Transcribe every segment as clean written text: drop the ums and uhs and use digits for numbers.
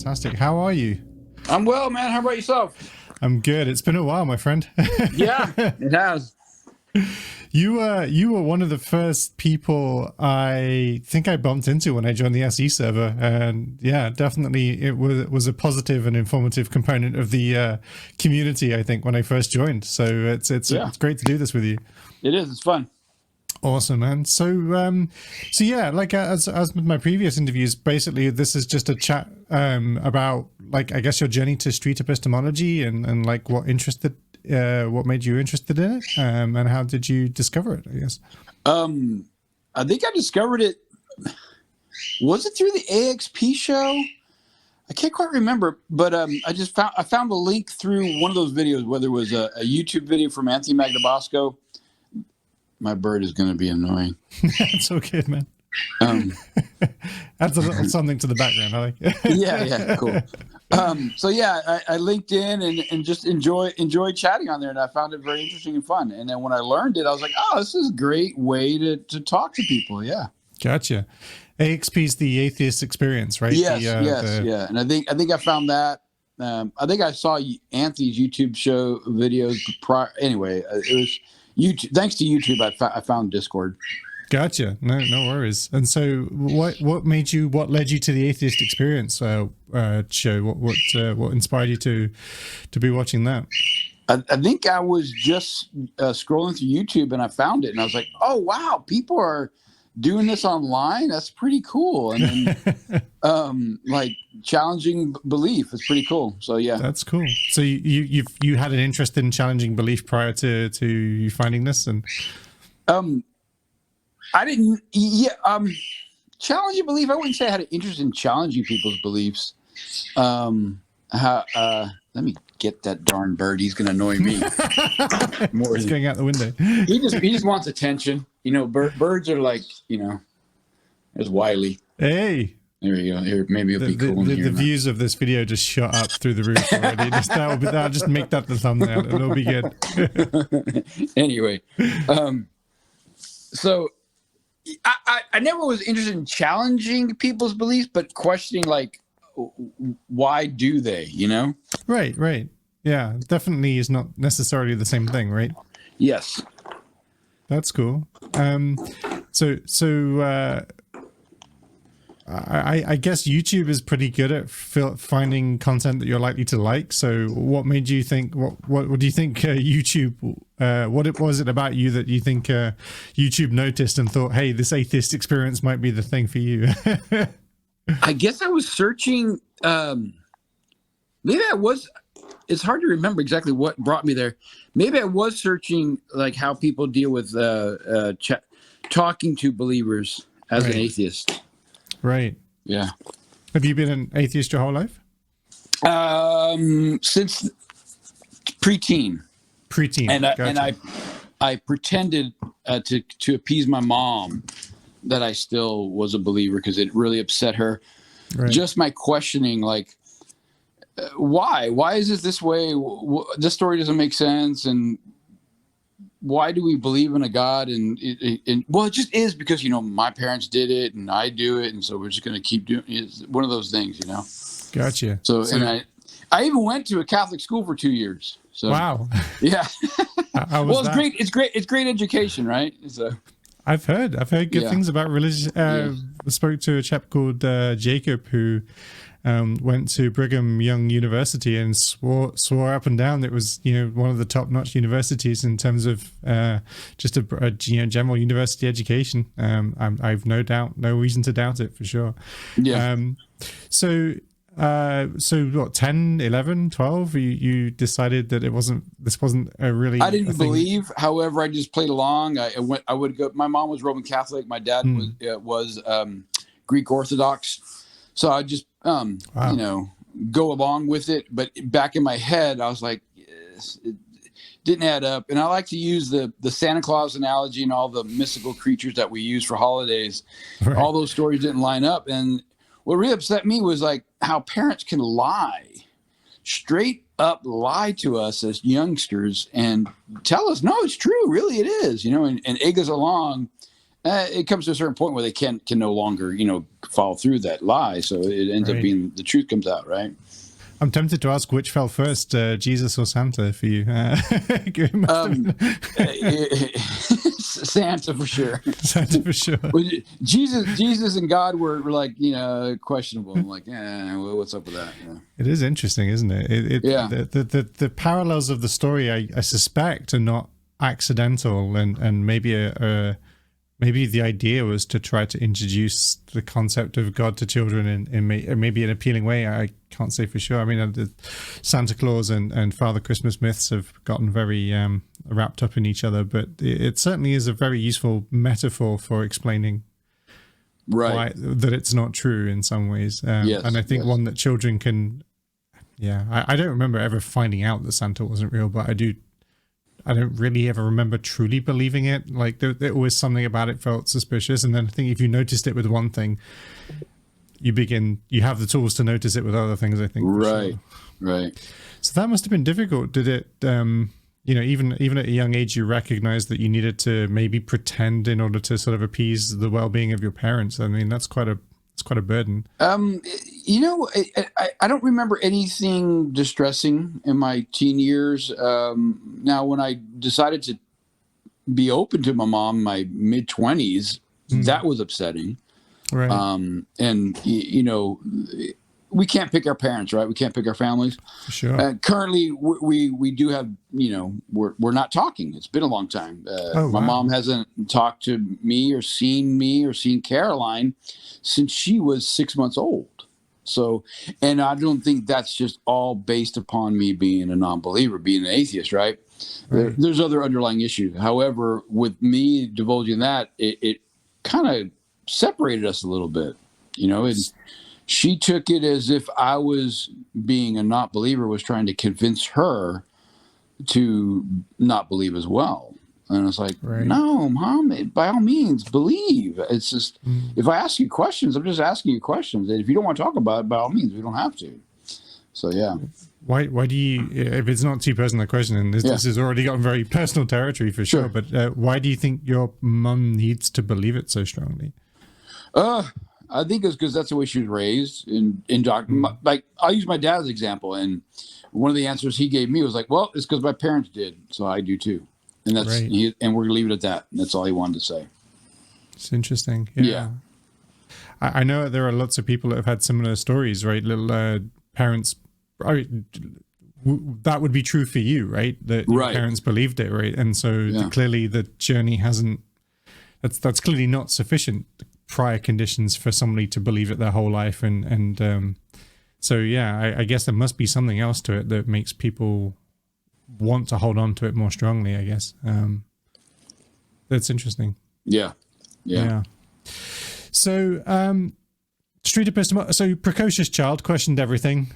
Fantastic. How are you? I'm well, man. How about yourself? I'm good. It's been a while, my friend. Yeah, it has. You were one of the first people I think I bumped into when I joined the SE server, and yeah, definitely it was a positive and informative component of the community, I think, when I first joined. So it's great to do this with you. It is. It's fun. Awesome, man. So yeah, like as with my previous interviews, basically this is just a chat about, like, I guess your journey to street epistemology and like what made you interested in it, and how did you discover it, I guess? I think I discovered it. Was it through the AXP show? I can't quite remember, but I found a link through one of those videos, whether it was a YouTube video from Anthony Magnabosco. My bird is going to be annoying. It's okay, man. Adds a little something to the background, I like. Yeah, cool. So yeah, I linked in and just enjoyed chatting on there, and I found it very interesting and fun. And then when I learned it, I was like, oh, this is a great way to talk to people. Yeah. Gotcha. AXP is the atheist experience, right? Yes, yeah. And I think I found that. I think I saw Anthony's YouTube show videos prior. Anyway, it was YouTube. Thanks to YouTube, I found Discord. Gotcha. No worries. And so, what led you to the atheist experience show? What inspired you to be watching that? I think I was just scrolling through YouTube and I found it, and I was like, oh wow, people are doing this online. That's pretty cool. And then, like challenging belief is pretty cool. So yeah, that's cool. So you had an interest in challenging belief prior to you finding this, and I didn't. Yeah, challenging belief. I wouldn't say I had an interest in challenging people's beliefs. Let me get that darn bird. He's going to annoy me. He's going out the window. He just wants attention. You know, birds are like, there's Wiley. Hey. There you go. Here, maybe it'll be cool. The views of this video just shot up through the roof already. That'll just make that the thumbnail. It'll be good. Anyway, so I never was interested in challenging people's beliefs, but questioning, like, why do they, Right. Yeah, definitely is not necessarily the same thing, right? Yes. That's cool. I guess YouTube is pretty good at finding content that you're likely to like. So what made you think, what do you think YouTube, what was it about you that you think YouTube noticed and thought, hey, this atheist experience might be the thing for you? I guess I was searching, it's hard to remember exactly what brought me there. Maybe I was searching like how people deal with talking to believers as an atheist. Right. Yeah. Have you been an atheist your whole life? Since preteen. Gotcha. And I pretended to appease my mom that I still was a believer because it really upset her. Right. Just my questioning, like, why is this way? This story doesn't make sense. And why do we believe in a God? And well, it just is because, my parents did it and I do it. And so we're just going to keep doing it. It's one of those things, Gotcha. So and I even went to a Catholic school for 2 years. So, wow. Yeah. Well, it's great. It's great education, right? So I've heard good things about religion. I spoke to a chap called Jacob who went to Brigham Young University and swore up and down that it was one of the top-notch universities in terms of just a general university education. I've no reason to doubt it for sure. Yeah. So what, 10, 11, 12, you decided that this wasn't a really... I didn't believe, however, I just played along. I would go, my mom was Roman Catholic, my dad was Greek Orthodox. So I just, go along with it. But back in my head, I was like, yes, it didn't add up. And I like to use the Santa Claus analogy and all the mystical creatures that we use for holidays. Right. All those stories didn't line up. And what really upset me was like how parents can straight up lie to us as youngsters and tell us, no, it's true. Really, it is, and egg us along. it comes to a certain point where they can no longer, follow through that lie. So it ends up being the truth comes out, right? I'm tempted to ask which fell first, Jesus or Santa for you. Santa for sure. Santa for sure. Well, Jesus and God were like, questionable. I'm like, what's up with that? Yeah. It is interesting, isn't it? Yeah. The parallels of the story, I suspect, are not accidental, and maybe the idea was to try to introduce the concept of God to children in maybe an appealing way. I can't say for sure. I mean, the Santa Claus and Father Christmas myths have gotten very wrapped up in each other, but it certainly is a very useful metaphor for explaining why that it's not true in some ways. Yes, and I think one that children can. Yeah, I don't remember ever finding out that Santa wasn't real, but I don't really ever remember truly believing it. Like there always something about it felt suspicious. And then I think if you noticed it with one thing, you have the tools to notice it with other things, I think. Right. Sure. Right. So that must've been difficult. Did it, even at a young age, you recognized that you needed to maybe pretend in order to sort of appease the well-being of your parents. I mean, that's quite a burden. I don't remember anything distressing in my teen years. Now, when I decided to be open to my mom in my mid-20s, that was upsetting. Right. And we can't pick our parents, right? We can't pick our families. Sure. Currently, we do have, we're not talking. It's been a long time. My mom hasn't talked to me or seen Caroline since she was 6 months old. So, and I don't think that's just all based upon me being a non-believer, being an atheist, right? There's other underlying issues. However, with me divulging that, it kind of separated us a little bit, and she took it as if I was being a not believer, was trying to convince her to not believe as well. And it's like, no, Mom, by all means, believe. It's just, if I ask you questions, I'm just asking you questions. And if you don't want to talk about it, by all means, we don't have to. So, yeah. Why do you, if it's not too personal a question, and this has already gotten very personal territory for sure, but why do you think your mum needs to believe it so strongly? I think it's because that's the way she was raised. Like, I'll use my dad as an example. And one of the answers he gave me was like, well, it's because my parents did. So I do too. And that's, and we're going to leave it at that. And that's all he wanted to say. It's interesting. Yeah. I know there are lots of people that have had similar stories, right? Little parents, that would be true for you, right? That your parents believed it, right? And so clearly the journey that's clearly not sufficient prior conditions for somebody to believe it their whole life. And so, I guess there must be something else to it that makes people want to hold on to it more strongly, I guess. That's interesting. Yeah. So, street epistemology. So, precocious child, questioned everything.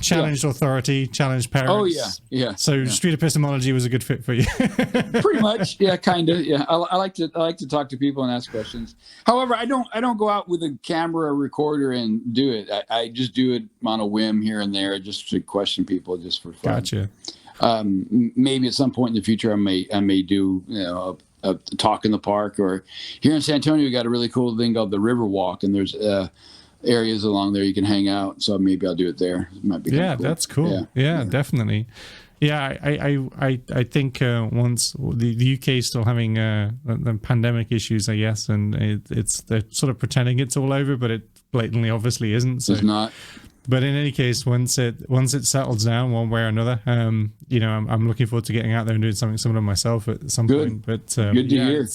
Challenged authority, challenged parents. Oh yeah. So, street epistemology was a good fit for you. Pretty much, kind of. Yeah, I like to talk to people and ask questions. However, I don't go out with a camera or recorder and do it. I just do it on a whim here and there, just to question people, just for fun. Gotcha. Maybe at some point in the future, I may do a talk in the park, or here in San Antonio, we got a really cool thing called the River Walk, and there's areas along there you can hang out. So maybe I'll do it there. It might be cool. That's cool. Yeah, definitely. Yeah, I think once the UK is still having the pandemic issues, I guess, and they're sort of pretending it's all over, but it blatantly obviously isn't. So. It's not. But in any case, once it settles down one way or another, I'm looking forward to getting out there and doing something similar myself at some point. But good to hear.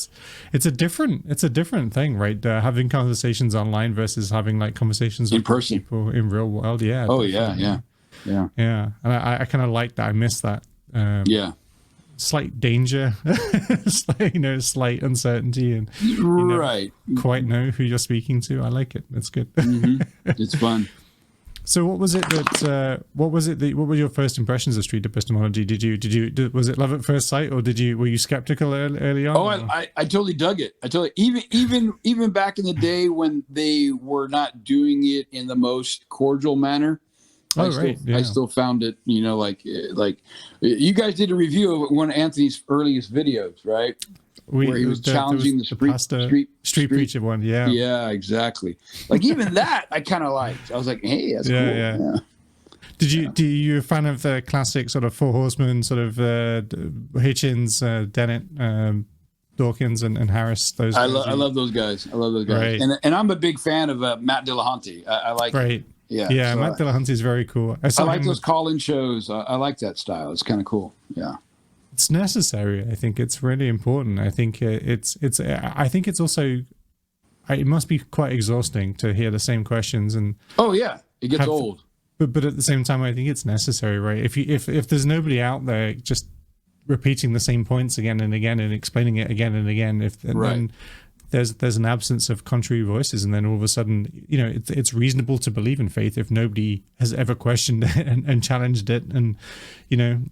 It's a different thing, right? Having conversations online versus having like conversations in with person, people in real world. Yeah. Oh yeah. And I kind of like that. I miss that. Slight danger, slight uncertainty, and quite know who you're speaking to. I like it. It's good. It's fun. So what was your first impressions of street epistemology? Was it love at first sight, or were you skeptical early on? Oh, I totally dug it. Even back in the day when they were not doing it in the most cordial manner. I still found it, like you guys did a review of one of Anthony's earliest videos, right? where he was challenging the street preacher one. Yeah. Yeah, exactly. Like even that I kind of liked. I was like, hey, that's cool. Yeah. Do you a fan of the classic sort of Four Horsemen, sort of Hitchens, Dennett, Dawkins, and Harris? Those I love those guys. Right. And I'm a big fan of Matt Dillahunty. I like him. Yeah, so Matt Dillahunty is very cool. I like those call-in shows. I like that style. It's kind of cool. Yeah, it's necessary. I think it's really important. I think I think it's also. It must be quite exhausting to hear the same questions and. Oh yeah, it gets old. But at the same time, I think it's necessary, right? If there's nobody out there just repeating the same points again and again and explaining it again and again, then there's an absence of contrary voices, and then all of a sudden, it's reasonable to believe in faith if nobody has ever questioned it and challenged it. And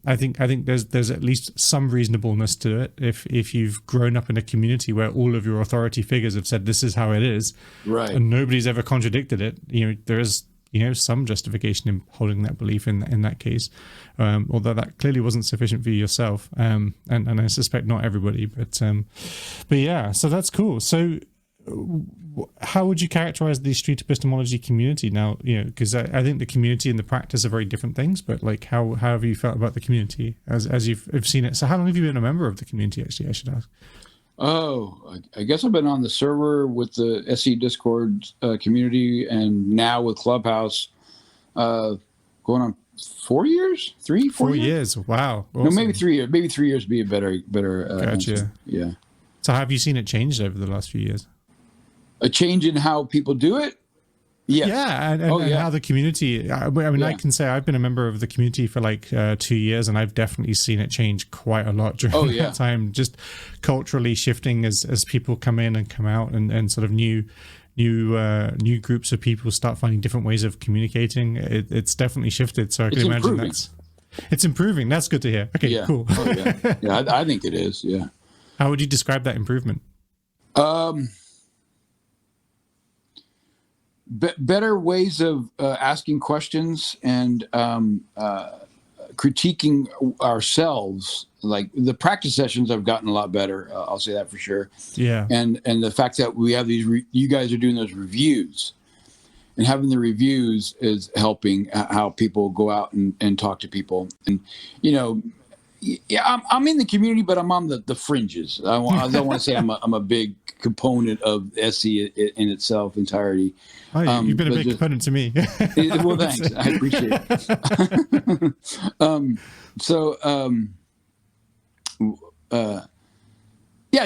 I think there's at least some reasonableness to it if you've grown up in a community where all of your authority figures have said this is how it is, right? And nobody's ever contradicted it. There is some justification in holding that belief in that case, although that clearly wasn't sufficient for yourself, and I suspect not everybody, but yeah, so that's cool. So how would you characterize the street epistemology community now? Because I think the community and the practice are very different things, but like how have you felt about the community as you've seen it? So how long have you been a member of the community, actually, I should ask? Oh, I guess I've been on the server with the SE Discord community, and now with Clubhouse, going on 4 years, 4 years. Wow. Awesome. No, maybe 3 years. Maybe 3 years would be a better. Gotcha. Answer. Yeah. So, have you seen it change over the last few years? A change in how people do it. Yes. Yeah, and how the community. I I can say I've been a member of the community for like 2 years, and I've definitely seen it change quite a lot during that time. Just culturally shifting as people come in and come out, and sort of new groups of people start finding different ways of communicating. It's definitely shifted. So I can imagine it's improving. That's good to hear. Okay, cool. I think it is. Yeah. How would you describe that improvement? Better ways of asking questions and critiquing ourselves. Like the practice sessions have gotten a lot better. I'll say that for sure. Yeah. And the fact that we have these, you guys are doing those reviews, and having the reviews is helping how people go out and talk to people. And, I'm in the community, but I'm on the fringes. I don't want to say I'm a big component of SE in itself entirety. Oh, you've been a big component to me. Well, thanks. I appreciate it.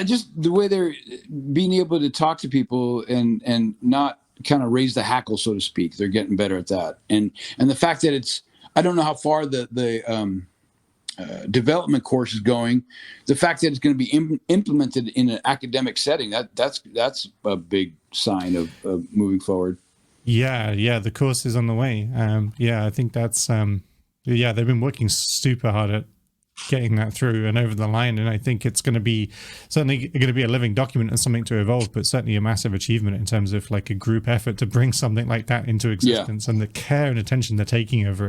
Just the way they're being able to talk to people and not kind of raise the hackle, so to speak. They're getting better at that. And the fact that I don't know how far the development course is going. The fact that it's going to be implemented in an academic setting, that's a big sign of moving forward. Yeah, the course is on the way. I think that's they've been working super hard at getting that through and over the line, and I think it's going to be certainly going to be a living document and something to evolve, but certainly a massive achievement in terms of like a group effort to bring something like that into existence. And the care and attention they're taking over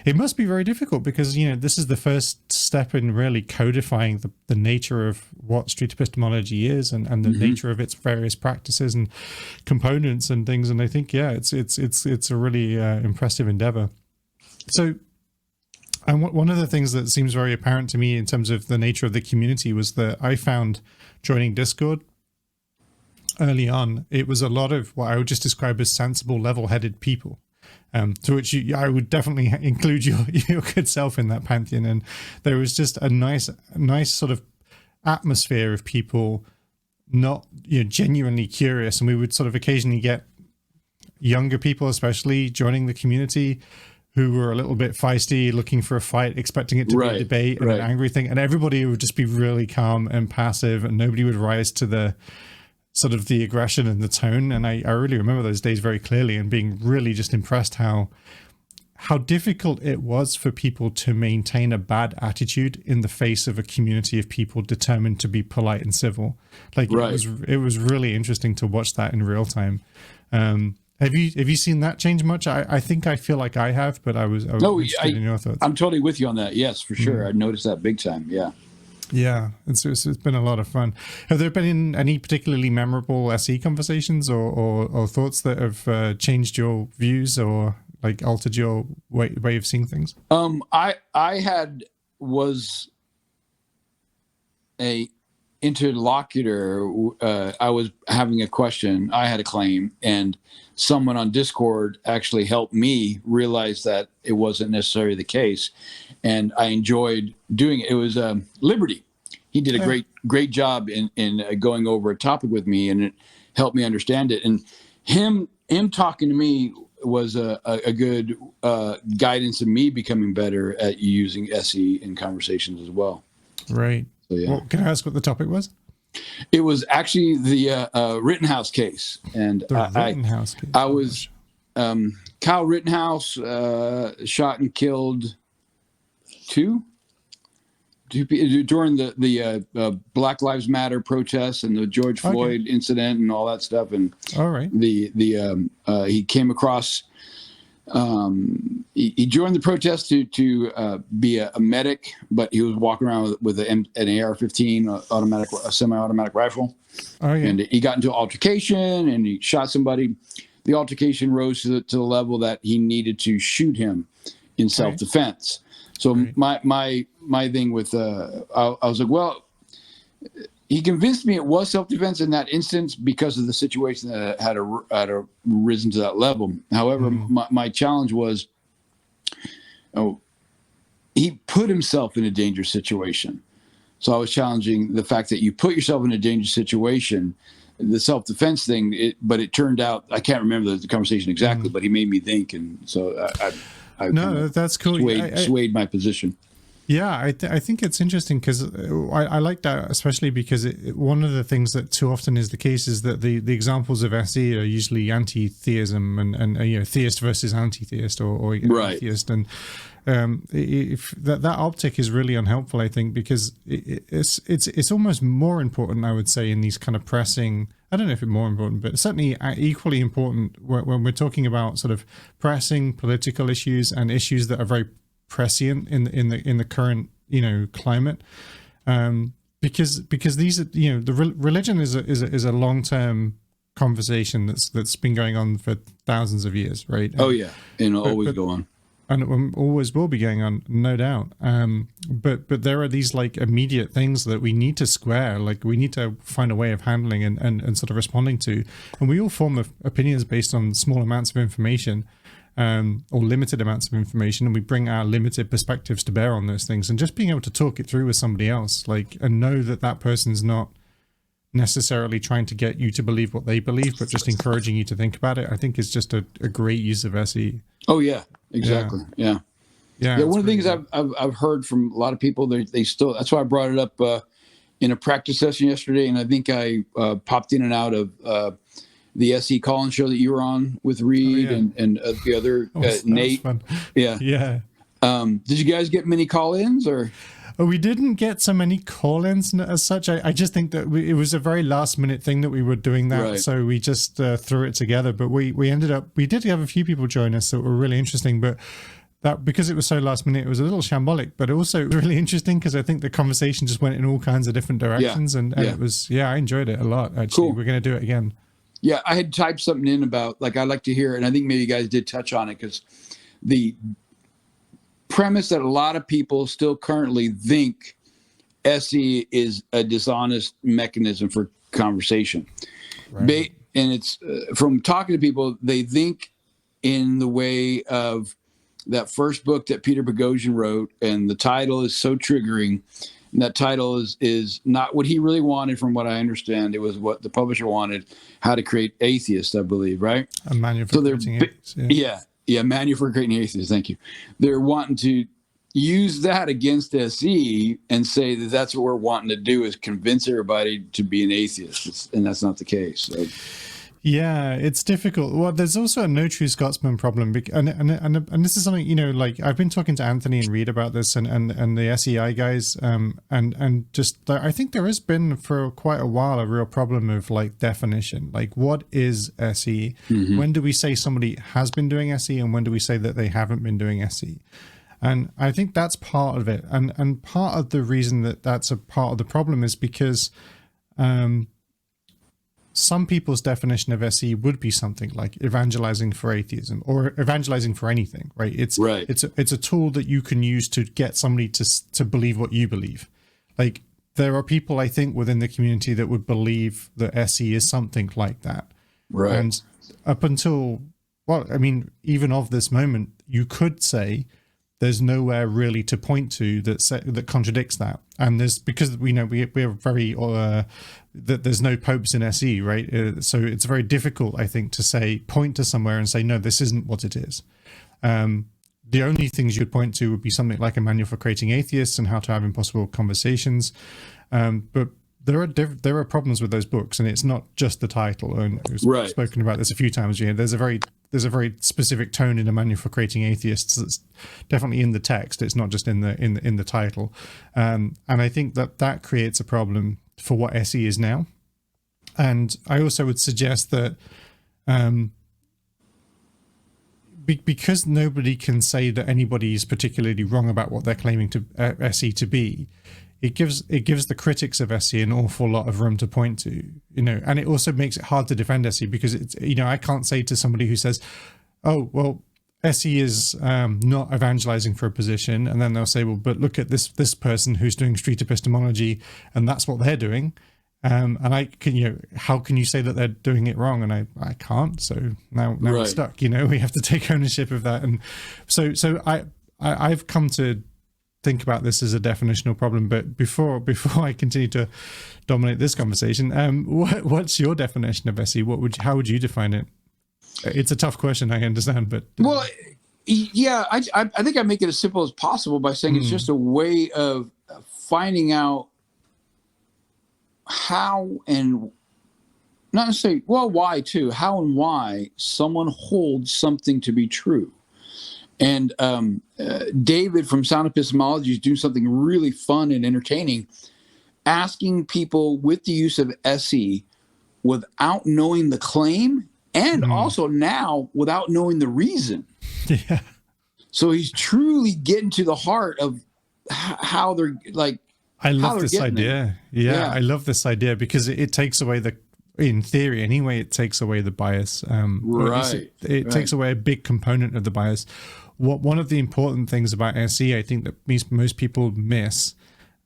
it must be very difficult, because this is the first step in really codifying the nature of what street epistemology is and the nature of its various practices and components and things. And I think it's a really impressive endeavor. So, and one of the things that seems very apparent to me in terms of the nature of the community was that I found joining Discord early on, it was a lot of what I would just describe as sensible, level-headed people. To which I would definitely include your good self in that pantheon. And there was just a nice sort of atmosphere of people not genuinely curious. And we would sort of occasionally get younger people, especially, joining the community, who were a little bit feisty, looking for a fight, expecting it to be a debate and an angry thing. And everybody would just be really calm and passive, and nobody would rise to the sort of the aggression and the tone. And I really remember those days very clearly, and being really just impressed how difficult it was for people to maintain a bad attitude in the face of a community of people determined to be polite and civil. Like it was really interesting to watch that in real time. Have you seen that change much? I think I feel like I have, but I was interested in your thoughts. I'm totally with you on that. Yes, for sure. I noticed that big time. Yeah. Yeah, it's been a lot of fun. Have there been any particularly memorable SE conversations or thoughts that have changed your views or like altered your way of seeing things? Was a interlocutor. I was having a question. I had a claim, and someone on Discord actually helped me realize that it wasn't necessarily the case. And I enjoyed doing it. It was Liberty. He did a great job in going over a topic with me, and it helped me understand it. And him talking to me was a good guidance in me becoming better at using SE in conversations as well. Right. So, yeah. Well, can I ask what the topic was? It was actually the Rittenhouse case. And Rittenhouse case. I was Kyle Rittenhouse shot and killed two people during the Black Lives Matter protests and the George Floyd incident and all that stuff. And all right, he came across. He joined the protest to be a medic, but he was walking around with an AR-15 a semi-automatic rifle. Oh, yeah. And he got into an altercation and he shot somebody. The altercation rose to the level that he needed to shoot him in self-defense. So my thing with I was like, well, he convinced me it was self-defense in that instance because of the situation that had risen to that level. However, my challenge was, he put himself in a dangerous situation. So I was challenging the fact that you put yourself in a dangerous situation, the self-defense thing, but it turned out, I can't remember the conversation exactly, but he made me think. And so I that's cool. Swayed my position. Yeah, I think it's interesting because I like that, especially because one of the things that too often is the case is that the examples of SE are usually anti-theism and theist versus anti-theist or atheist, and if that optic is really unhelpful, I think, because it's almost more important, I would say, in these kind of pressing. I don't know if it's more important, but certainly equally important when we're talking about sort of pressing political issues and issues that are very prescient in the current climate, because these are the religion is a long-term conversation that's been going on for thousands of years, right? And always go on, and always will be going on, no doubt. But there are these like immediate things that we need to square, like we need to find a way of handling and sort of responding to, and we all form opinions based on small amounts of information. Or limited amounts of information, and we bring our limited perspectives to bear on those things, and just being able to talk it through with somebody else, and know that person's not necessarily trying to get you to believe what they believe, but just encouraging you to think about it, I think is just a great use of SE. Oh yeah, exactly. Yeah. One of the things I've heard from a lot of people, they still, that's why I brought it up in a practice session yesterday, and I think I popped in and out of the SE Collins show that you were on with Reed and the other Nate. Yeah. Did you guys get many call-ins or? We didn't get so many call-ins as such. I just think that it was a very last-minute thing that we were doing that, so we just threw it together. But we did have a few people join us that were really interesting, but that because it was so last minute, it was a little shambolic, but also really interesting because I think the conversation just went in all kinds of different directions, and it was I enjoyed it a lot. Actually, We're going to do it again. Yeah, I had typed something in about, I'd like to hear, and I think maybe you guys did touch on it, because the premise that a lot of people still currently think SE is a dishonest mechanism for conversation. Right. And it's from talking to people, they think in the way of that first book that Peter Boghossian wrote, and the title is so triggering. And that title is not what he really wanted, from what I understand. It was what the publisher wanted, How to Create Atheists, I believe, right? A manual for creating atheists. Yeah, manual for creating atheists, thank you. They're wanting to use that against SE and say that that's what we're wanting to do, is convince everybody to be an atheist. And that's not the case. So. Yeah, it's difficult. Well, there's also a no true Scotsman problem, and this is something, like I've been talking to Anthony and Reed about this, and the SEI guys, and just I think there has been for quite a while a real problem of like definition, like what is SE? Mm-hmm. When do we say somebody has been doing SE, and when do we say that they haven't been doing SE? And I think that's part of it. And part of the reason that that's a part of the problem is because some people's definition of SE would be something like evangelizing for atheism or evangelizing for anything, right? It's a tool that you can use to get somebody to believe what you believe. Like, there are people, I think, within the community that would believe that SE is something like that. Right. And up until, well, I mean, even of this moment, you could say there's nowhere really to point to that contradicts that. And there's, because we know we're very that there's no popes in SE, right? So it's very difficult, I think, to say, point to somewhere and say, no, this isn't what it is. The only things you'd point to would be something like a manual for creating atheists and how to have impossible conversations. But there are problems with those books, and it's not just the title. And we've spoken about this a few times. You know, there's a very specific tone in a manual for creating atheists that's definitely in the text. It's not just in the title. And I think that creates a problem for what SE is now. And I also would suggest that because nobody can say that anybody is particularly wrong about what they're claiming to SE to be, it gives the critics of SE an awful lot of room to point to, you know, and it also makes it hard to defend SE because it's, you know, I can't say to somebody who says, oh, well, SE is not evangelizing for a position, and then they'll say, well, but look at this person who's doing street epistemology, and that's what they're doing. And I can, you know, how can you say that they're doing it wrong? And I can't. So now we're stuck. You know, we have to take ownership of that. And so I've come to think about this as a definitional problem. But before I continue to dominate this conversation, what's your definition of SE? How would you define it? It's a tough question, I understand, but well, yeah, I think I make it as simple as possible by saying it's just a way of finding out how and not necessarily, well, why too, how and why someone holds something to be true. And David from Sound Epistemology is doing something really fun and entertaining, asking people with the use of SE without knowing the claim and also now without knowing the reason. Yeah. So he's truly getting to the heart of how they're like, I love this idea. Yeah, I love this idea because it takes away in theory anyway, it takes away the bias. It takes away a big component of the bias. One of the important things about SE, I think that most people miss,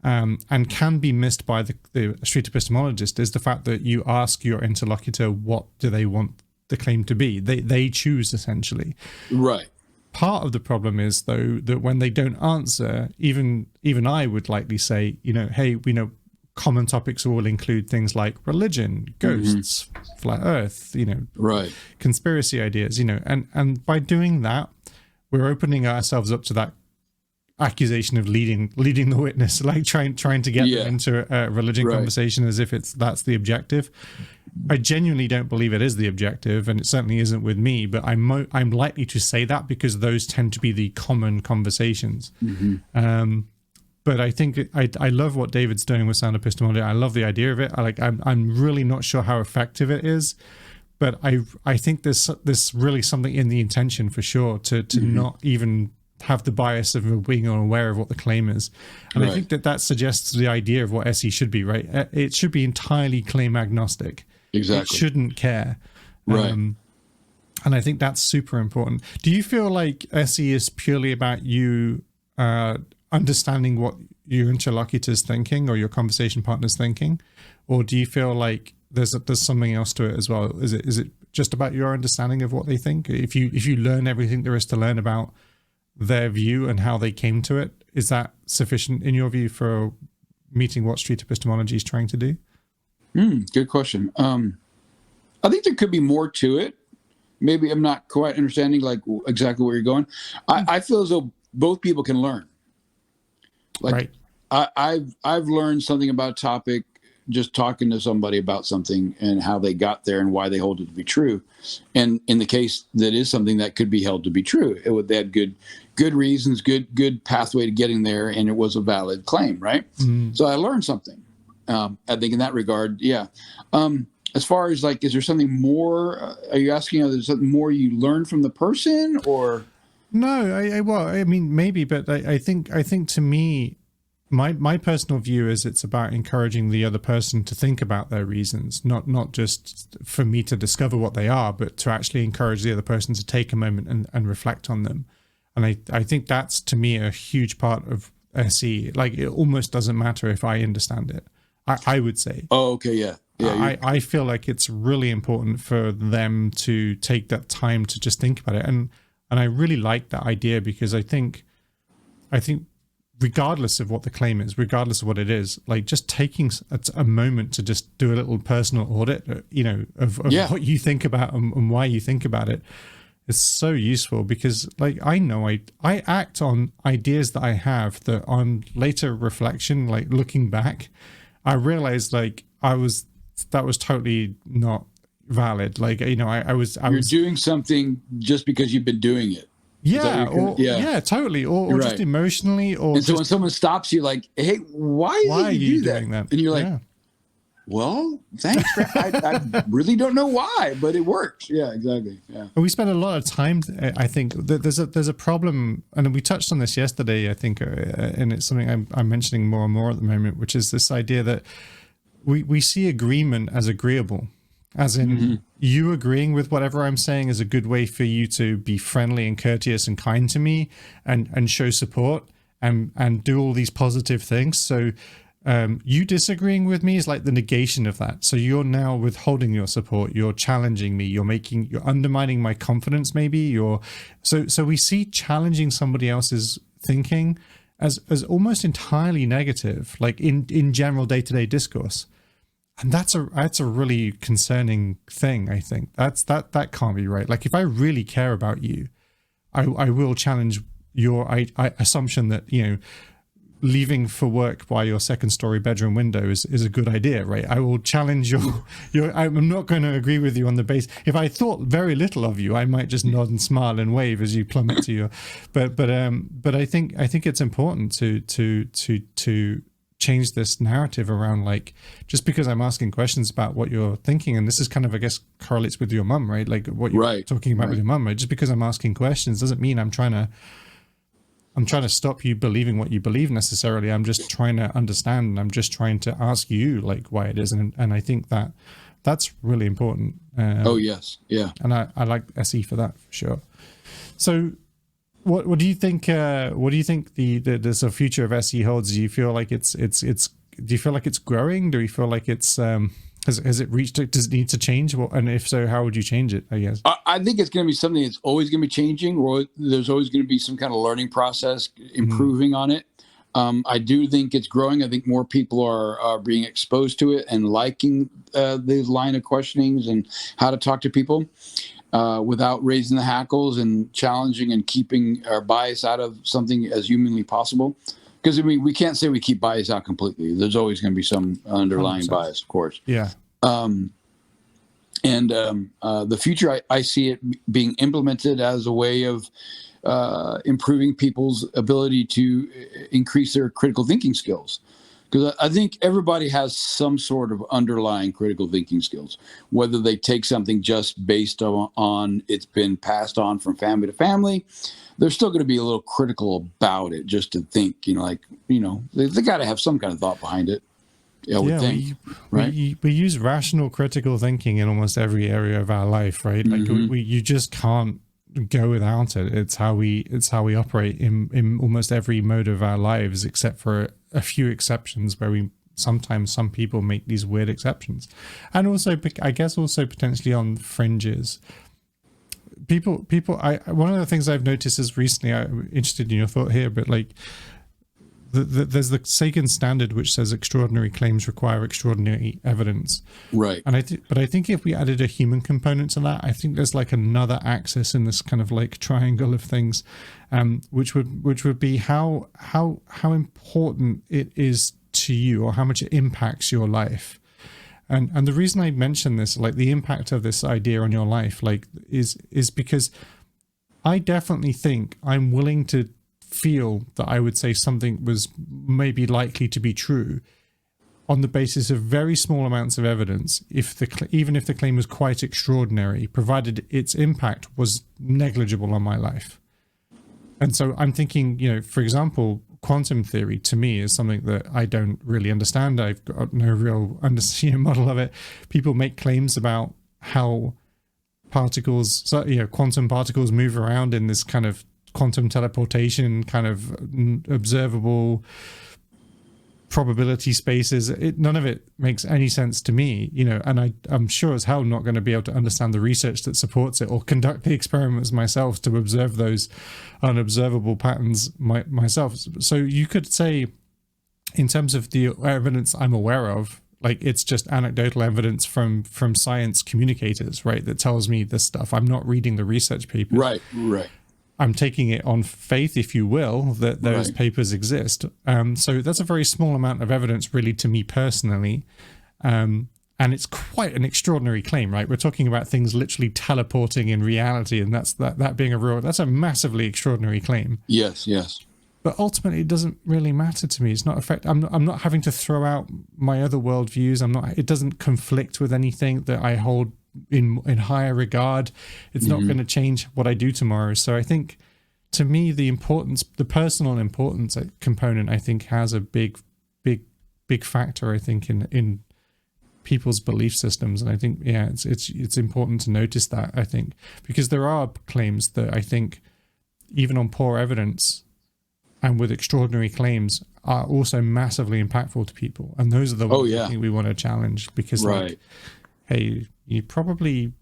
and can be missed by the street epistemologist, is the fact that you ask your interlocutor what do they want the claim to be. They choose, essentially. Right. Part of the problem is, though, that when they don't answer, even I would likely say, you know, hey, we know common topics will include things like religion, ghosts, flat earth, you know, conspiracy ideas, you know, and by doing that, we're opening ourselves up to that accusation of leading the witness, like trying to get them into a religion conversation as if that's the objective. I genuinely don't believe it is the objective, and it certainly isn't with me, but I'm likely to say that because those tend to be the common conversations. But I think I love what David's doing with sound epistemology. I love the idea of it. I'm really not sure how effective it is, but I think there's really something in the intention for sure to not even have the bias of being unaware of what the claim is. And I think that suggests the idea of what SE should be, right? It should be entirely claim agnostic. Exactly. It shouldn't care. And I think that's super important. Do you feel like SE is purely about you understanding what your interlocutor's thinking or your conversation partner's thinking? Or do you feel like there's something else to it as well? Is it just about your understanding of what they think? If you learn everything there is to learn about their view and how they came to it, is that sufficient in your view for meeting what street epistemology is trying to do? Good question. I think there could be more to it. Maybe I'm not quite understanding like exactly where you're going. I feel as though both people can learn. Like I've learned something about a topic just talking to somebody about something and how they got there and why they hold it to be true. And in the case that is something that could be held to be true, they had good reasons, good pathway to getting there, and it was a valid claim, right? So I learned something. I think in that regard, yeah. As far as like, is there something more? Are you asking? Is there something more you learned from the person, or? No, well, I mean, maybe, but I think to me, my personal view is it's about encouraging the other person to think about their reasons, not just for me to discover what they are, but to actually encourage the other person to take a moment and reflect on them. And I think that's, to me, a huge part of SE. Like, it almost doesn't matter if I understand it, I would say. Oh, okay, yeah. I feel like it's really important for them to take that time to just think about it. And I really like that idea, because I think regardless of what the claim is, regardless of what it is, like just taking a moment to just do a little personal audit, of what you think about and why you think about it is so useful. Because like, I know I act on ideas that I have that on later reflection, like looking back, I realized like that was totally not valid. Like, I was doing something just because you've been doing it. Yeah, totally. Or just emotionally, or so when someone stops you, like, "Hey, why are you doing that?" And you're like, "Well, thanks. I really don't know why, but it works." Yeah, exactly. Yeah. We spend a lot of time. I think there's a problem, and we touched on this yesterday. I think, and it's something I'm mentioning more and more at the moment, which is this idea that we see agreement as agreeable. As in, you agreeing with whatever I'm saying is a good way for you to be friendly and courteous and kind to me and show support and do all these positive things. So you disagreeing with me is like the negation of that. So you're now withholding your support. You're challenging me. You're undermining my confidence, maybe. So we see challenging somebody else's thinking as almost entirely negative, like in general day-to-day discourse. And that's a really concerning thing. I think that can't be right. Like, if I really care about you, I will challenge your assumption that leaving for work by your second-story bedroom window is a good idea, right? I will challenge your. I'm not going to agree with you on the base. If I thought very little of you, I might just nod and smile and wave as you plummet to your. But I think it's important to change this narrative around, like, just because I'm asking questions about what you're thinking, and this is kind of, I guess, correlates with your mum, right? Like what you're talking about with your mum, right? Just because I'm asking questions doesn't mean I'm trying to stop you believing what you believe necessarily. I'm just trying to understand, and I'm just trying to ask you like why it is, and I think that's really important. Oh yes, yeah. And I like SE for that, for sure. So what do you think? What do you think the future of SE holds? Do you feel like it's do you feel like it's growing? Do you feel like it's has it reached? Does it need to change? And if so, how would you change it? I guess I think it's going to be something that's always going to be changing. Or there's always going to be some kind of learning process, improving on it. I do think it's growing. I think more people are being exposed to it and liking the line of questionings and how to talk to people without raising the hackles and challenging and keeping our bias out of something as humanly possible. Because, I mean, we can't say we keep bias out completely. There's always going to be some underlying 100%. Bias, of course. Yeah. The future, I see it being implemented as a way of improving people's ability to increase their critical thinking skills. Because I think everybody has some sort of underlying critical thinking skills, whether they take something just based on it's been passed on from family to family. They're still going to be a little critical about it, just to think, they got to have some kind of thought behind it. I would think, right? We use rational critical thinking in almost every area of our life, right? Like you just can't go without it. It's how we operate in almost every mode of our lives, except for a few exceptions where sometimes some people make these weird exceptions. And also, I guess also potentially on fringes. People, one of the things I've noticed is recently, I'm interested in your thought here, but like there's the Sagan standard, which says extraordinary claims require extraordinary evidence. Right. And I think if we added a human component to that, I think there's like another axis in this kind of like triangle of things, which would be how important it is to you, or how much it impacts your life. And the reason I mention this, like the impact of this idea on your life, like is because I definitely think I'm willing to feel that I would say something was maybe likely to be true on the basis of very small amounts of evidence, even if the claim was quite extraordinary, provided its impact was negligible on my life. And so I'm thinking, for example, quantum theory to me is something that I don't really understand. I've got no real model of it. People make claims about how quantum particles move around in this kind of quantum teleportation, kind of observable probability spaces. None of it makes any sense to me, and I'm sure as hell not going to be able to understand the research that supports it or conduct the experiments myself to observe those unobservable patterns myself. So you could say, in terms of the evidence I'm aware of, like, it's just anecdotal evidence from science communicators, right, that tells me this stuff. I'm not reading the research papers. Right. I'm taking it on faith, if you will, that those papers exist. So that's a very small amount of evidence, really, to me personally. And it's quite an extraordinary claim, right? We're talking about things literally teleporting in reality, and that being that's a massively extraordinary claim. Yes. But ultimately, it doesn't really matter to me. It's not I'm not having to throw out my other worldviews. It doesn't conflict with anything that I hold in higher regard. It's not going to change what I do tomorrow. So I think, to me, the personal importance component, I think, has a big factor, I think, in people's belief systems. And I think, it's important to notice that, I think, because there are claims that I think, even on poor evidence and with extraordinary claims, are also massively impactful to people. And those are the ones I think we want to challenge, because like, hey, you probably,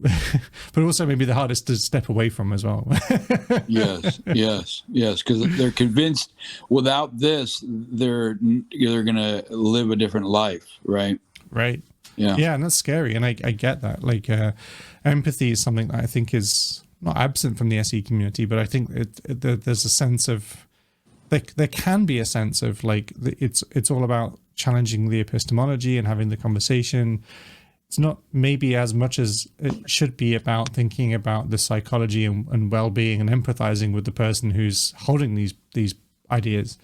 but also maybe the hardest to step away from as well. yes, because they're convinced without this, they're going to live a different life, right? Right. Yeah, and that's scary, and I get that. Like, empathy is something that I think is not absent from the SE community, but I think there's a sense of, there can be a sense of, like, it's all about challenging the epistemology and having the conversation. It's not maybe as much as it should be about thinking about the psychology and well-being and empathizing with the person who's holding these ideas.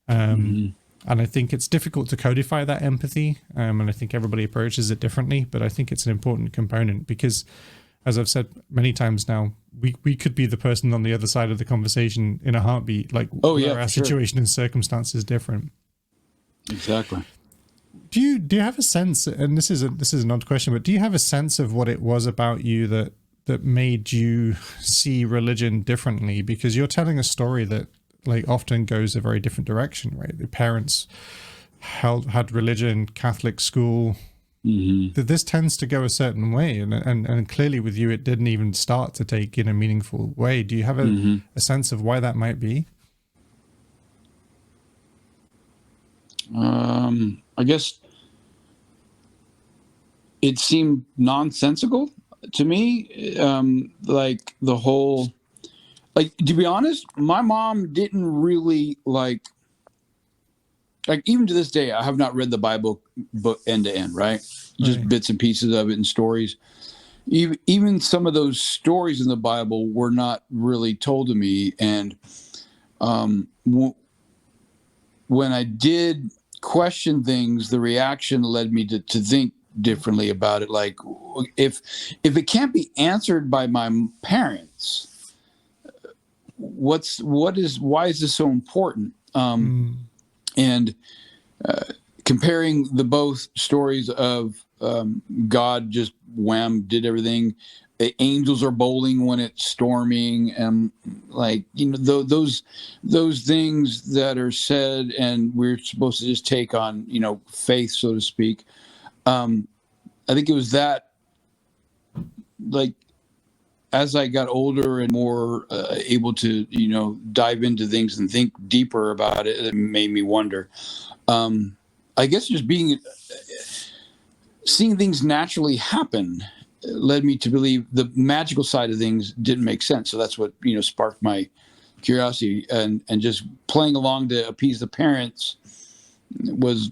And I think it's difficult to codify that empathy. And I think everybody approaches it differently, but I think it's an important component because, as I've said many times now, we could be the person on the other side of the conversation in a heartbeat. Like, our situation and circumstance is different. Exactly. Do you have a sense, and this is an odd question, but do you have a sense of what it was about you that made you see religion differently? Because you're telling a story that, like, often goes a very different direction, right? The parents had religion, Catholic school. That this tends to go a certain way, and clearly with you, it didn't even start to take in a meaningful way. Do you have a sense of why that might be? I guess it seemed nonsensical to me. Like the whole, like, to be honest, my mom didn't really like even to this day, I have not read the Bible book end to end, right? Just bits and pieces of it and stories. Even some of those stories in the Bible were not really told to me. And when I did question things, the reaction led me to think differently about it. Like, if it can't be answered by my parents, why is this so important? And comparing the both stories of God just wham did everything. Angels are bowling when it's storming, and like, those things that are said, and we're supposed to just take on faith, so to speak. I think it was that, like, as I got older and more able to dive into things and think deeper about it, it made me wonder. I guess just seeing things naturally happen led me to believe the magical side of things didn't make sense. So that's what sparked my curiosity, and just playing along to appease the parents was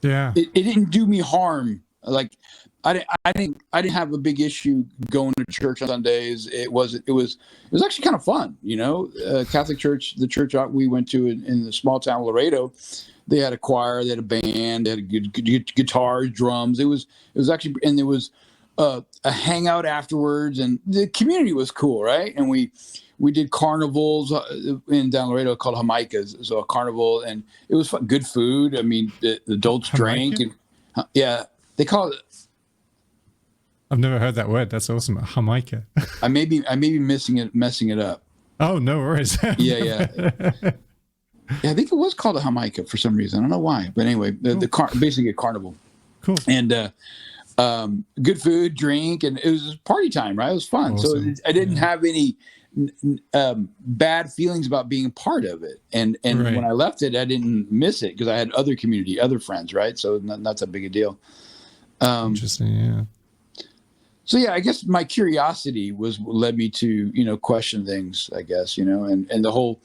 it didn't do me harm. Like, I didn't have a big issue going to church on Sundays. It was actually kind of fun, Catholic church, the church we went to in the small town of Laredo. They had a choir, they had a band, they had good guitars, drums. It was actually, and there was a hangout afterwards, and the community was cool, right? And we did carnivals in down Laredo called Jamaicas, so a carnival, and it was fun, good food. I mean, the adults drank, and yeah, they call it. I've never heard that word. That's awesome. Jamaica. I may be messing it up. Oh, no worries. Yeah. Yeah, I think it was called a Jamaica for some reason. I don't know why, but anyway, basically a carnival. Cool. And good food, drink, and it was party time, right? It was fun. Awesome. So I didn't have any bad feelings about being part of it. And right. When I left it, I didn't miss it because I had other community, other friends, right? So not that big a deal. Interesting, yeah. So yeah, I guess my curiosity led me to, question things, I guess, and the whole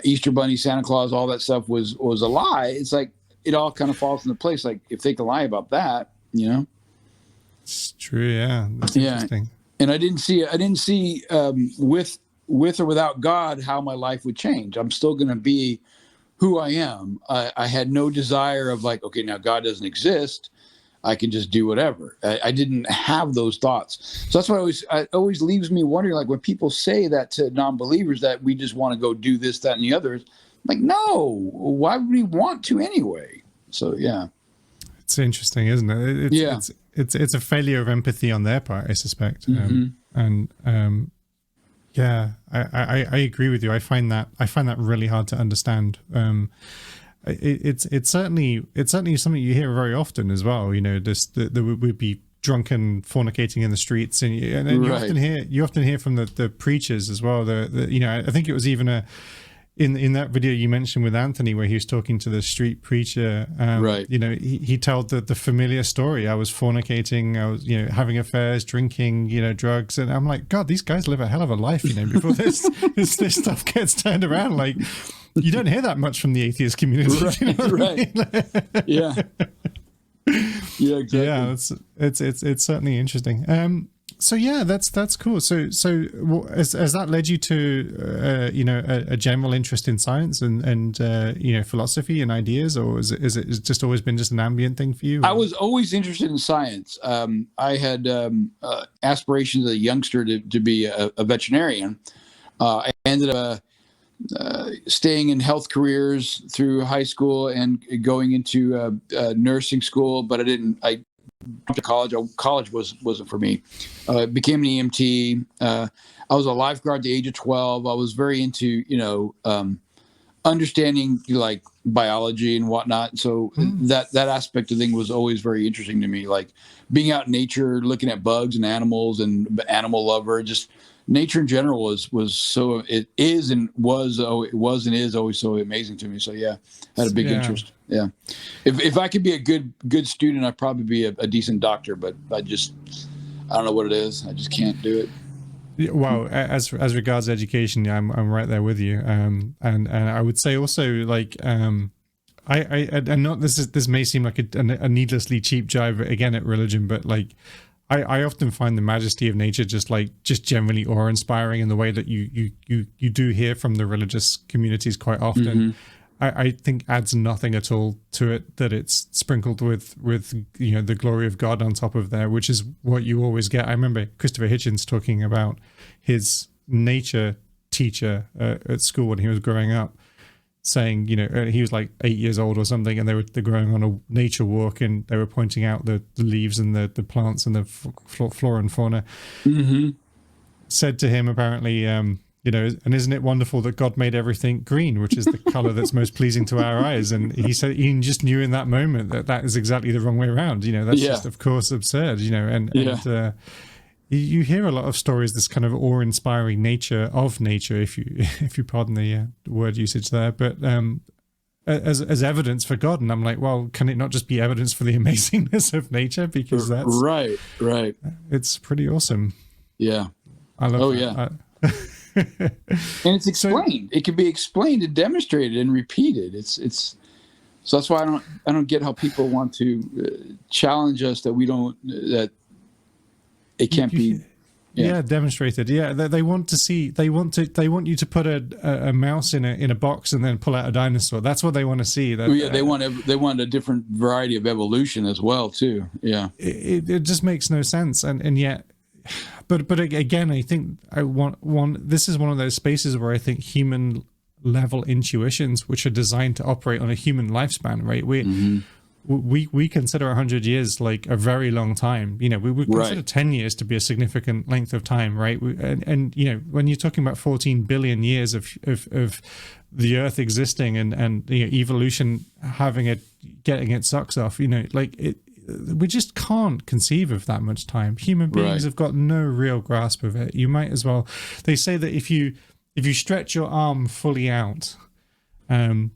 Easter Bunny, Santa Claus, all that stuff was a lie. It's like it all kind of falls into place. Like if they can lie about that, It's true, yeah. That's interesting. And I didn't see with or without God how my life would change. I'm still going to be who I am. I had no desire of like, okay, now God doesn't exist. I can just do whatever. I didn't have those thoughts. So that's why it always leaves me wondering, like when people say that to non-believers that we just want to go do this, that, and the others, like, no, why would we want to anyway? So, yeah. It's interesting, isn't it? It's a failure of empathy on their part, I suspect. Mm-hmm. Yeah, I agree with you. I find that really hard to understand. It's certainly something you hear very often as well. There would be drunken fornicating in the streets, and right. you often hear from the preachers as well. I think it was even in that video you mentioned with Anthony where he was talking to the street preacher. Right. He told the familiar story. I was fornicating. I was having affairs, drinking, drugs, and I'm like, God, these guys live a hell of a life. Before this stuff gets turned around, like. You don't hear that much from the atheist community. Right. Yeah. Yeah, exactly. Yeah, it's certainly interesting. So yeah, that's cool. So has that led you to a general interest in science and philosophy and ideas, or is it just always been just an ambient thing for you? I was always interested in science. I had aspirations as a youngster to be a veterinarian. I ended up staying in health careers through high school and going into nursing school, but I went to college. College wasn't for me. Became an EMT. I was a lifeguard at the age of 12. I was very into understanding like biology and whatnot. So that aspect of thing was always very interesting to me. Like being out in nature, looking at bugs and animals, and animal lover. Just nature in general was so it is always so amazing to me. So yeah, I had a big interest. Yeah, if I could be a good student, I'd probably be a decent doctor. But I don't know what it is. I just can't do it. Well, as regards education, I'm right there with you. And I would say also like I not this may seem like a needlessly cheap jive again at religion, but like. I often find the majesty of nature just generally awe-inspiring in the way that you do hear from the religious communities quite often. Mm-hmm. I think adds nothing at all to it that it's sprinkled with the glory of God on top of there, which is what you always get. I remember Christopher Hitchens talking about his nature teacher at school when he was growing up, saying, he was like 8 years old or something, and they're going on a nature walk, and they were pointing out the leaves and the plants and the flora and fauna. Mm-hmm. Said to him apparently, and isn't it wonderful that God made everything green, which is the color that's most pleasing to our eyes? And he said he just knew in that moment that is exactly the wrong way around. That's just of course absurd. And you hear a lot of stories, this kind of awe-inspiring nature of nature, if you pardon the word usage there, but as evidence for God. And I'm like, well, can it not just be evidence for the amazingness of nature? Because that's right. It's pretty awesome. Yeah, I love. Yeah, and it's explained. It can be explained and demonstrated and repeated. It's so that's why I don't get how people want to challenge us that we don't that. It can't be. Demonstrated. Yeah, they want to see. They want you to put a mouse in a box and then pull out a dinosaur. That's what they want to see. They want a different variety of evolution as well too. Yeah, it just makes no sense, and yet, but again, I think this is one of those spaces where I think human level intuitions, which are designed to operate on a human lifespan, right? We consider 100 years like a very long time. We consider 10 years to be a significant length of time, right? And when you're talking about 14 billion years of the Earth existing and evolution getting its socks off, we just can't conceive of that much time. Human beings have got no real grasp of it. You might as well. They say that if you stretch your arm fully out, the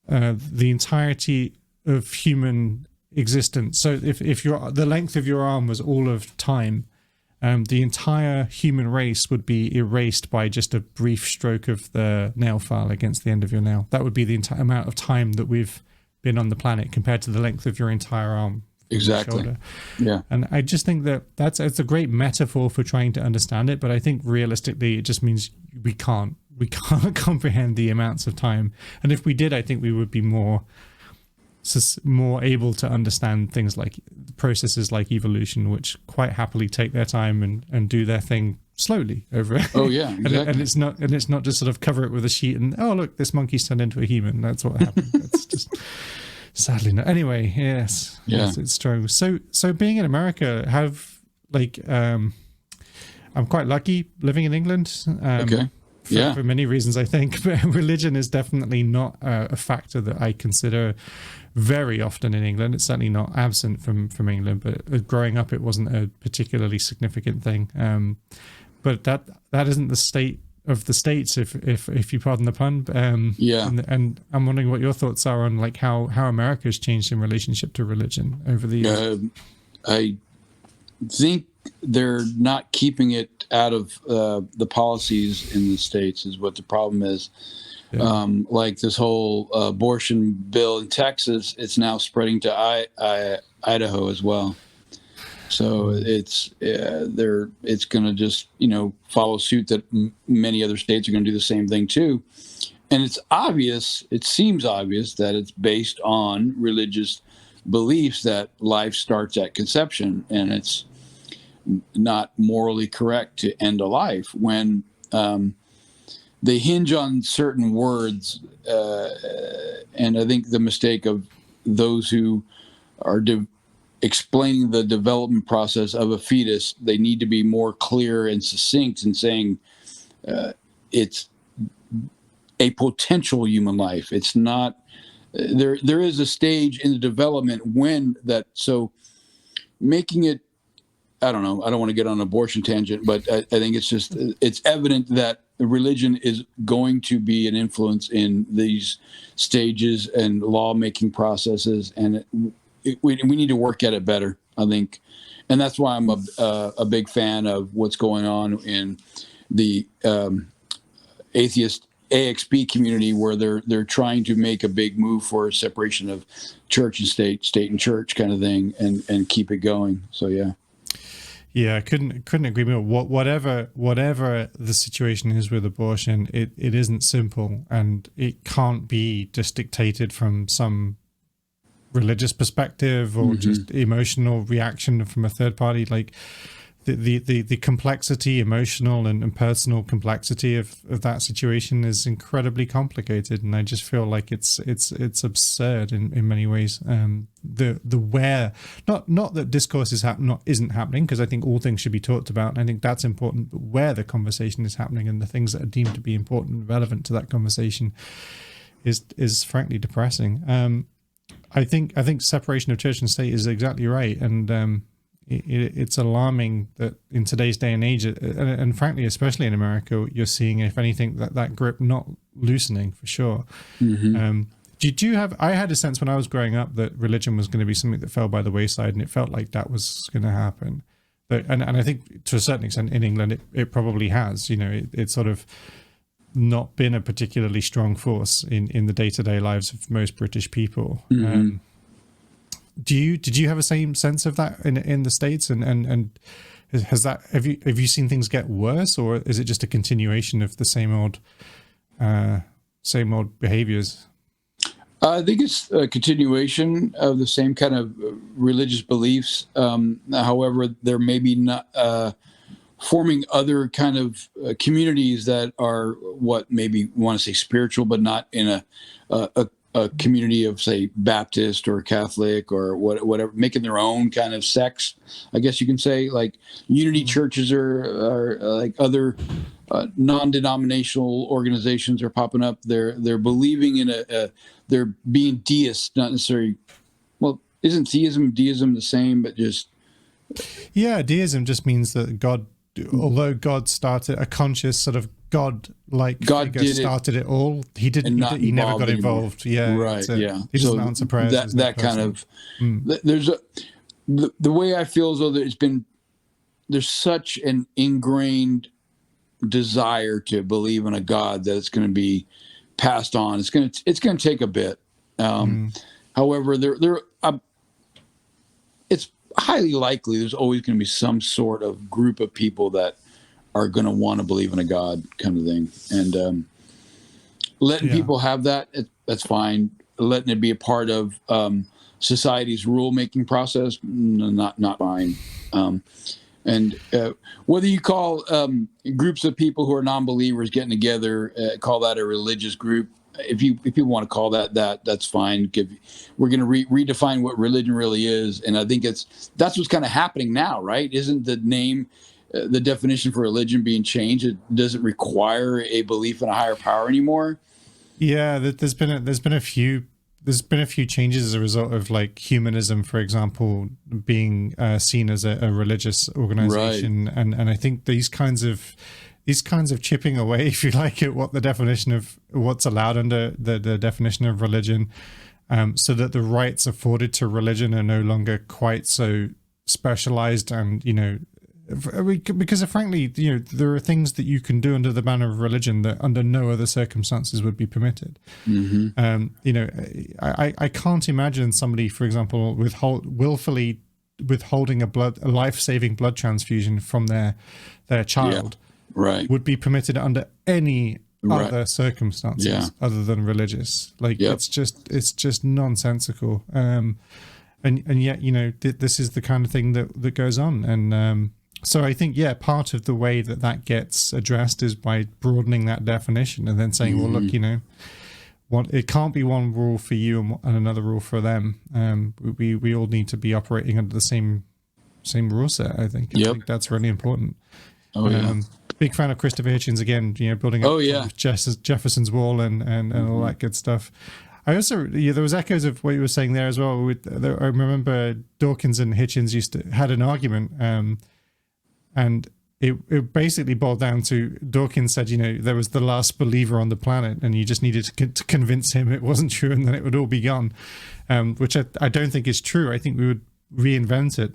entirety of human existence. So if the length of your arm was all of time, the entire human race would be erased by just a brief stroke of the nail file against the end of your nail. That would be the entire amount of time that we've been on the planet compared to the length of your entire arm. Exactly. Yeah. And I just think it's a great metaphor for trying to understand it, but I think realistically it just means we can't comprehend the amounts of time. And if we did, I think we would be more able to understand things like processes like evolution, which quite happily take their time and do their thing slowly over. Oh yeah, exactly. and it's not just sort of cover it with a sheet and look, this monkey's turned into a human. That's what happened. It's just sadly not. Anyway, yes, it's true. So being in America, I'm quite lucky living in England. Okay. For many reasons, I think, but religion is definitely not a factor that I consider very often in England. It's certainly not absent from England, but growing up, it wasn't a particularly significant thing. But that isn't the state of the States, if you pardon the pun. And I'm wondering what your thoughts are on like how America has changed in relationship to religion over the years. I think they're not keeping it out of the policies in the States is what the problem is. Yeah. Like this whole abortion bill in Texas, it's now spreading to Idaho as well. So it's going to just follow suit that many other states are going to do the same thing too. And it seems obvious that it's based on religious beliefs that life starts at conception, and it's not morally correct to end a life when they hinge on certain words. And I think the mistake of those who are explaining the development process of a fetus, they need to be more clear and succinct in saying it's a potential human life. It's not, there is a stage in the development when that, so making it, I don't know, I don't want to get on an abortion tangent, but I think it's evident that religion is going to be an influence in these stages and lawmaking processes, and we need to work at it better, I think. And that's why I'm a big fan of what's going on in the atheist AXP community, where they're trying to make a big move for a separation of church and state and church kind of thing, and keep it going. So yeah. Yeah, I couldn't agree more. Whatever the situation is with abortion, it isn't simple, and it can't be just dictated from some religious perspective or just emotional reaction from a third party. Like the complexity, emotional and personal complexity of that situation is incredibly complicated, and I just feel like it's absurd in many ways. The where, not that discourse isn't happening, because I think all things should be talked about, and I think that's important, but where the conversation is happening and the things that are deemed to be important and relevant to that conversation is frankly depressing. I think separation of church and state is exactly right, and it's alarming that in today's day and age, and frankly, especially in America, you're seeing, if anything, that grip not loosening for sure. Did you have? I had a sense when I was growing up that religion was going to be something that fell by the wayside, and it felt like that was going to happen. But and I think to a certain extent in England, it probably has. It's sort of not been a particularly strong force in the day-to-day lives of most British people. Did you have the same sense of that in the States, and have you seen things get worse, or is it just a continuation of the same old behaviors? I think it's a continuation of the same kind of religious beliefs. However, there may be not forming other kind of communities that are what maybe want to say spiritual, but not in a community of, say, Baptist or Catholic or whatever, making their own kind of sects, I guess you can say. Like unity churches are like other non-denominational organizations are popping up. They're believing in they're being deists, not necessarily. Well, isn't theism and deism the same? But just deism just means that God, although God started a conscious sort of God-like figure started it all, he never got involved. Anymore. Right. He doesn't answer prayers. That kind of there's the way I feel as though there's such an ingrained desire to believe in a God that it's going to be passed on. It's going to take a bit. However, it's highly likely there's always going to be some sort of group of people that are going to want to believe in a God kind of thing. And letting people have that, that's fine. Letting it be a part of society's rule-making process, not fine. And whether you call groups of people who are non-believers getting together, call that a religious group, if people want to call that's fine. We're going to redefine what religion really is, and I think that's what's kind of happening now, right? Isn't the name, the definition for religion being changed? It doesn't require a belief in a higher power anymore. Yeah, there's been a few changes as a result of like humanism, for example, being seen as a religious organization, right. and I think these kinds of chipping away, if you like, at what the definition of what's allowed under the definition of religion, so that the rights afforded to religion are no longer quite so specialized, and because frankly, there are things that you can do under the banner of religion that under no other circumstances would be permitted. I can't imagine somebody, for example, willfully withholding a life-saving blood transfusion from their child, right, would be permitted under any other circumstances other than religious. Like it's just nonsensical. And yet, this is the kind of thing that goes on. And so I think, part of the way that gets addressed is by broadening that definition and then saying, well, look, it can't be one rule for you and another rule for them. We all need to be operating under the same rule set, I think. I think that's really important. Big fan of Christopher Hitchens again, building up Jefferson's Wall and all that good stuff. I also, there was echoes of what you were saying there as well. I remember Dawkins and Hitchens had an argument, and it basically boiled down to Dawkins said, there was the last believer on the planet, and you just needed to convince him it wasn't true, and then it would all be gone, which I don't think is true. I think we would reinvent it.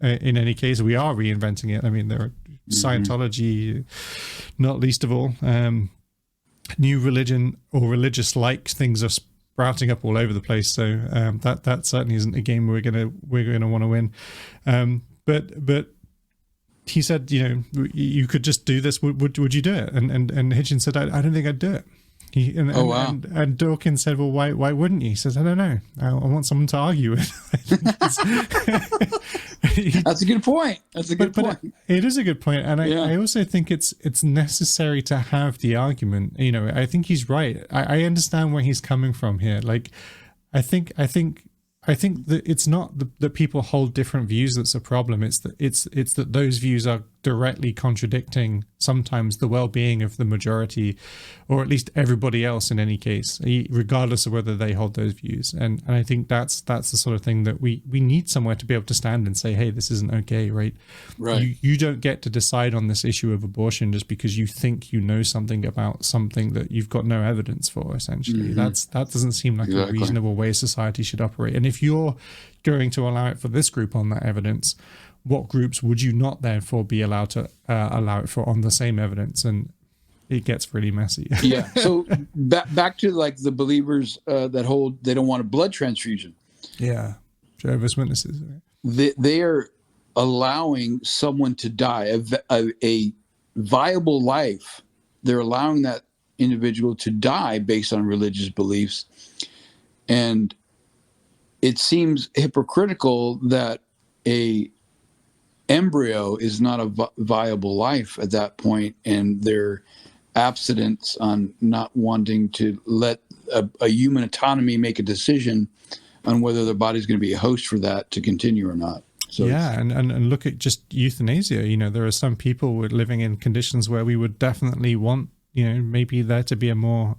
In any case, we are reinventing it. I mean, there are Scientology, not least of all. New religion or religious-like things are sprouting up all over the place. So that certainly isn't a game we're gonna want to win. But he said, you could just do this. Would you do it? And Hitchens said, I don't think I'd do it. And Dawkins said, well, why wouldn't you? He says, I don't know. I want someone to argue with. That's a good point. But it is a good point. And I also think it's necessary to have the argument. I think he's right. I understand where he's coming from here. Like, I think that it's not that people hold different views that's a problem. It's that those views are directly contradicting sometimes the well-being of the majority, or at least everybody else in any case, regardless of whether they hold those views. And I think that's the sort of thing that we need somewhere to be able to stand and say, hey, this isn't okay, right? Right. You don't get to decide on this issue of abortion just because you think you know something about something that you've got no evidence for, essentially. That doesn't seem like a reasonable way society should operate. And if you're going to allow it for this group on that evidence, what groups would you not therefore be allowed to allow it for on the same evidence? And it gets really messy. So back to like the believers that hold they don't want a blood transfusion. Jehovah's Witnesses. They are allowing someone to die, a viable life. They're allowing that individual to die based on religious beliefs. And it seems hypocritical that a embryo is not a viable life at that point, and their abstinence on not wanting to let a human autonomy make a decision on whether their body's going to be a host for that to continue or not. So yeah, and look at just euthanasia. You know, there are some people living in conditions where we would definitely want, you know, maybe there to be a more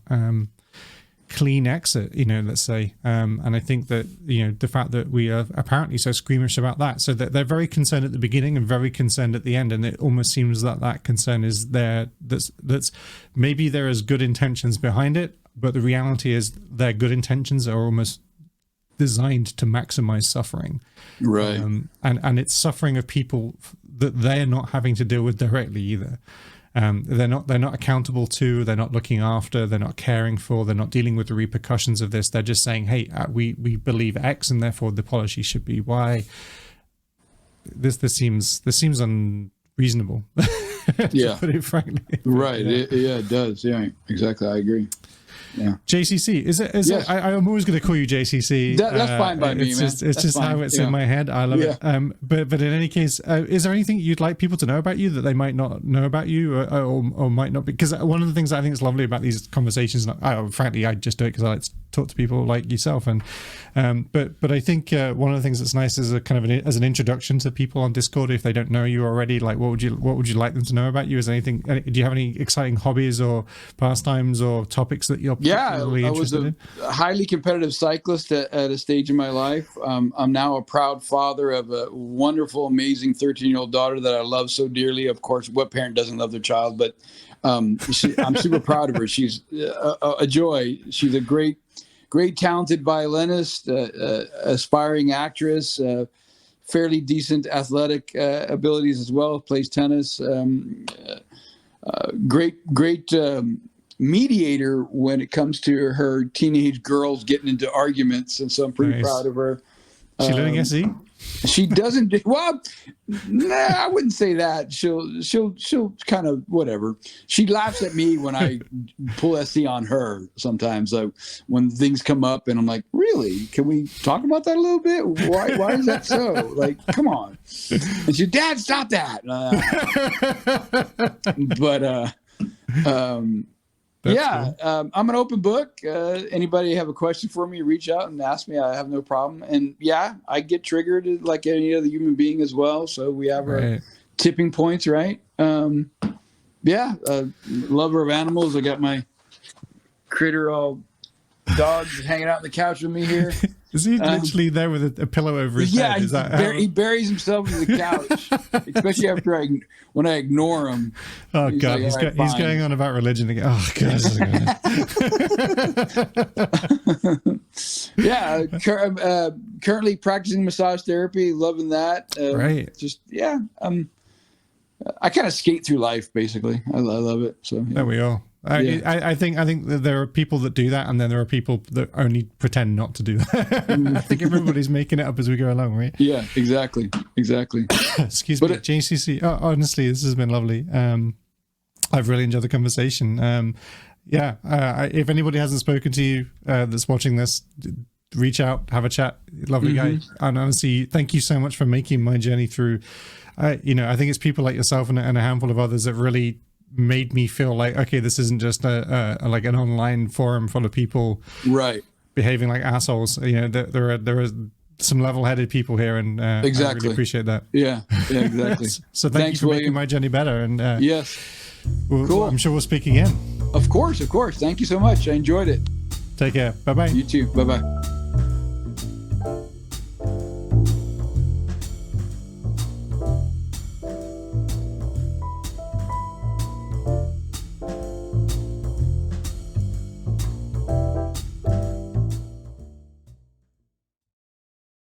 clean exit, you know, let's say. And I think that, you know, the fact that we are apparently so squeamish about that, so that they're very concerned at the beginning and very concerned at the end, and it almost seems that that concern is there. That's maybe there is good intentions behind it, but the reality is their good intentions are almost designed to maximize suffering, right? And it's suffering of people that they're not having to deal with directly either. They're not accountable to, they're not looking after, they're not caring for, they're not dealing with the repercussions of this. They're just saying, hey, we believe X and therefore the policy should be Y. This seems unreasonable. Yeah, to put it frankly. Right. Yeah, it does. Yeah, exactly. I agree. Yeah. JCC, is it? Yes. I'm always going to call you JCC. That's fine by me, man. It's just fine. how it's in my head. I love it. But in any case, is there anything you'd like people to know about you that they might not know about you, or might not be? Because one of the things I think is lovely about these conversations, frankly, I just do it because I like to talk to people like yourself. And but I think one of the things that's nice is a kind of as an introduction to people on Discord, if they don't know you already. Like, what would you like them to know about you? Is anything? Do you have any exciting hobbies or pastimes or topics that you're particularly interested in? I was a highly competitive cyclist at a stage in my life. I'm now a proud father of a wonderful, amazing 13-year-old daughter that I love so dearly. Of course, what parent doesn't love their child? But I'm super proud of her. She's a joy. She's a great, talented violinist, aspiring actress, fairly decent athletic abilities as well. Plays tennis. Great mediator when it comes to her teenage girls getting into arguments, and so I'm pretty proud of her. She learning essie? She doesn't do well. Nah, I wouldn't say that. She'll kind of whatever. She laughs at me when I pull essie on her sometimes. When things come up and I'm like, really? Can we talk about that a little bit? Why is that so? Like, come on. And she, Dad, stop that. I'm an open book. Anybody have a question for me, reach out and ask me. I have no problem. And yeah, I get triggered like any other human being as well. So we have our tipping points, right? Lover of animals. I got my critter all dogs hanging out on the couch with me here. Is he literally there with a pillow over his head? Is he buries himself in the couch, especially after when I ignore him. Oh God, he's going on about religion again. Oh God. Currently practicing massage therapy, loving that. Right. Just I kind of skate through life basically. I love it. So there we are. I think that there are people that do that, and then there are people that only pretend not to do that. I think everybody's making it up as we go along, right? Yeah, exactly. Excuse me, JCC. Oh, honestly, this has been lovely. I've really enjoyed the conversation. If anybody hasn't spoken to you that's watching this, reach out, have a chat. Lovely guy. And honestly, thank you so much for making my journey through. I think it's people like yourself and a handful of others that really made me feel like, okay, this isn't just like an online forum full of people behaving like assholes. There are some level-headed people here, and exactly. I really appreciate that. Yeah, exactly. So thanks for making my journey better. And yes, cool. I'm sure we'll speak again. Of course. Thank you so much. I enjoyed it. Take care. Bye-bye. You too. Bye-bye.